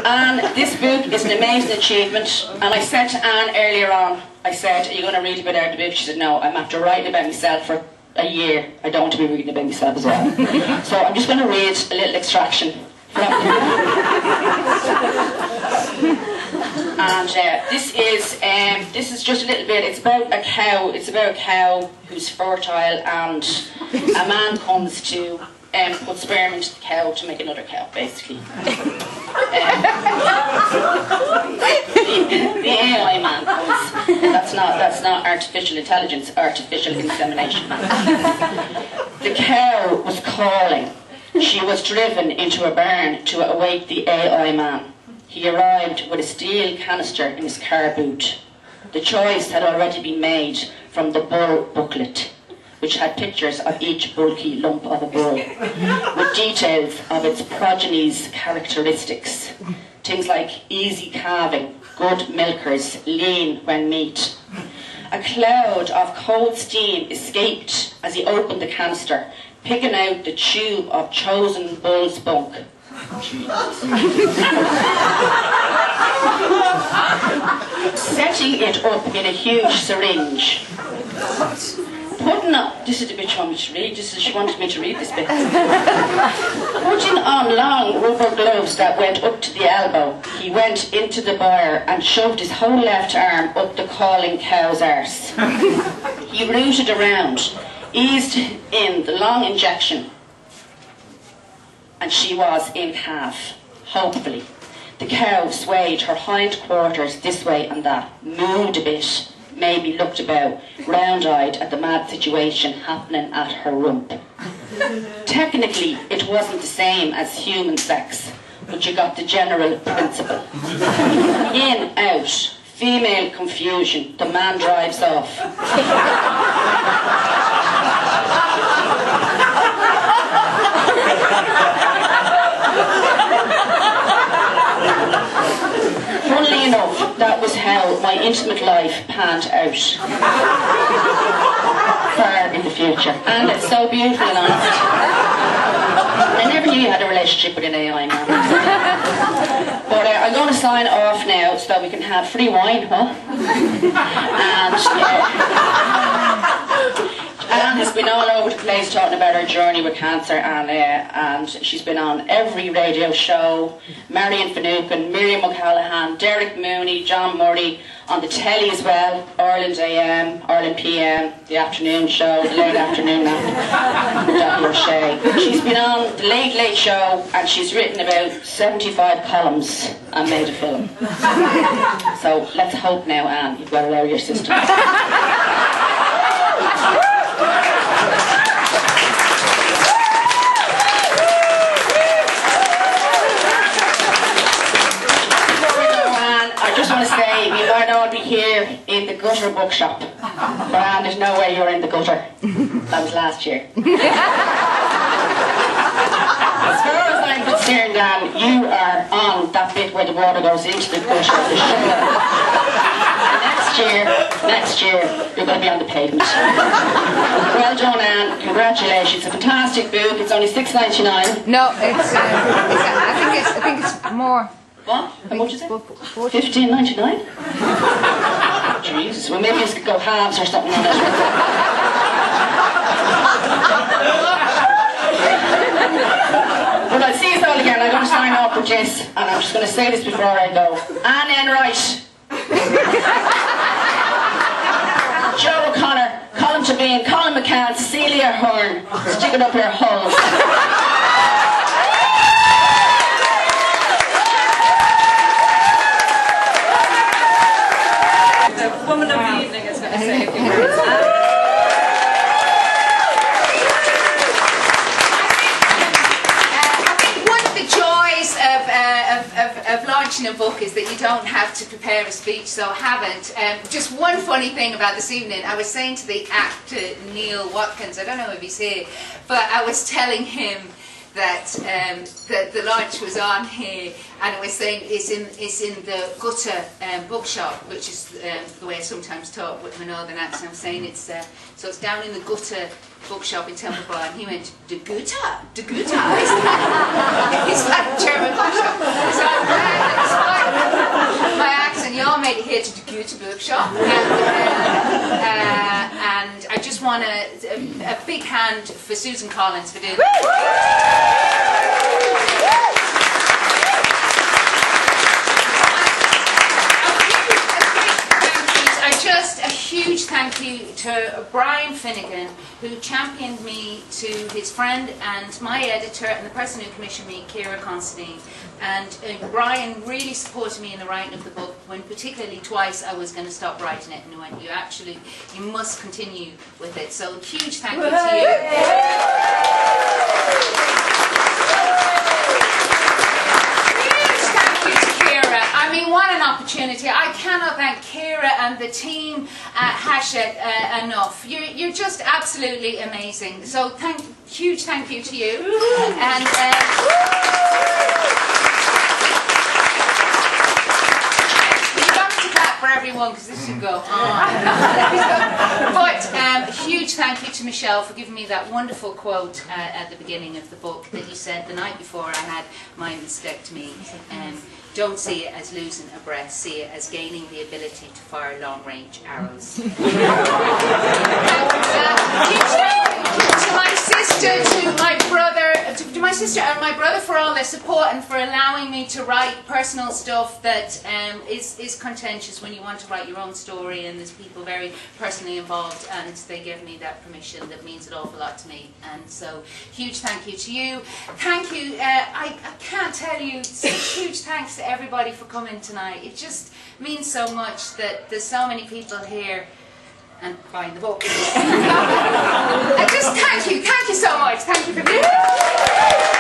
And this book is an amazing achievement. And I said to Anne earlier on, I said, are you going to read a bit out of the book? She said, no, I'm after writing about myself for a year. I don't want to be reading about myself as well. So I'm just going to read a little extraction from and this is just a little bit. It's about a cow. It's about a cow who's fertile, and a man comes to put sperm into the cow to make another cow, basically. The AI man comes. That's not artificial intelligence. Artificial insemination. The cow was calling. She was driven into a barn to await the AI man. He arrived with a steel canister in his car boot. The choice had already been made from the bull booklet, which had pictures of each bulky lump of a bull, with details of its progeny's characteristics. Things like easy calving, good milkers, lean when meat. A cloud of cold steam escaped as he opened the canister, picking out the tube of chosen bull's bunk. Setting it up in a huge syringe. Putting on, this is the bit she wanted me to read. She wanted me to read this bit. Putting on long rubber gloves that went up to the elbow, he went into the byre and shoved his whole left arm up the calling cow's arse. He rooted around, eased in the long injection, and she was in calf, hopefully. The cow swayed her hind quarters this way and that, moved a bit, maybe looked about, round-eyed at the mad situation happening at her rump. Technically, it wasn't the same as human sex, but you got the general principle. In, out, female confusion, the man drives off. Funnily enough, that was how my intimate life panned out. Far in the future. And it's so beautiful and honest. I never knew you had a relationship with an AI man. But I'm going to sign off now so that we can have free wine, huh? And Anne has been all over the place talking about her journey with cancer, and she's been on every radio show. Marion Finucane, Miriam O'Callaghan, Derek Mooney, John Murray, on the telly as well, Ireland AM, Ireland PM, the afternoon show, the late afternoon Dr. O'Shea. She's been on the Late Late Show, and she's written about 75 columns and made a film. So let's hope now, Anne, you've got a lawyer system. I just want to say, we might all be here in the gutter bookshop, but Anne, there's no way you're in the gutter. That was last year. As far as I'm concerned, Anne, you are on that bit where the water goes into the gutter of the shower. Next year, you're going to be on the pavement. Well done, Anne. Congratulations. It's a fantastic book. It's only $6.99. No, it's. I think it's more. What? How much is it? $15.99? Jesus. Well, maybe you could go halves or something on it. Well, I'll see you all again. I'm going to sign off with this, and I'm just going to say this before I go. Anne Enright. Joe O'Connor, Colin Tabine, Colin McCann, Celia Hearn. Stick it up your holes. Woman of the evening is going to say a few words. I think one of the joys of launching a book is that you don't have to prepare a speech, so I haven't. Just one funny thing about this evening, I was saying to the actor Neil Watkins, I don't know if he's here, but I was telling him that the launch was on here, and I was saying it's in the gutter bookshop, which is the way I sometimes talk with my northern accent. I'm saying it's so it's down in the gutter bookshop in Temple Bar, and he went, the gutter, is that a German bookshop? So hand for Susan Collins for doing that. Just a huge thank you to Brian Finnegan, who championed me to his friend and my editor and the person who commissioned me, Ciara Considine. And Brian really supported me in the writing of the book when particularly twice I was going to stop writing it, and he went, you must continue with it. So huge thank you to you. I mean, what an opportunity. I cannot thank Ciara and the team at Hachette enough. You're just absolutely amazing. So huge thank you to you. And you don't have to clap for everyone because this should go on. But huge thank you to Michelle for giving me that wonderful quote at the beginning of the book that you said the night before I had my mastectomy. Don't see it as losing a breath, see it as gaining the ability to fire long-range arrows. To my sister, and my brother for all their support and for allowing me to write personal stuff that is contentious when you want to write your own story, and there's people very personally involved, and they give me that permission. That means an awful lot to me, and so huge thank you to you. Thank you. I can't tell you, huge thanks to everybody for coming tonight. It just means so much that there's so many people here and buying the book. And just thank you so much. Thank you for being here.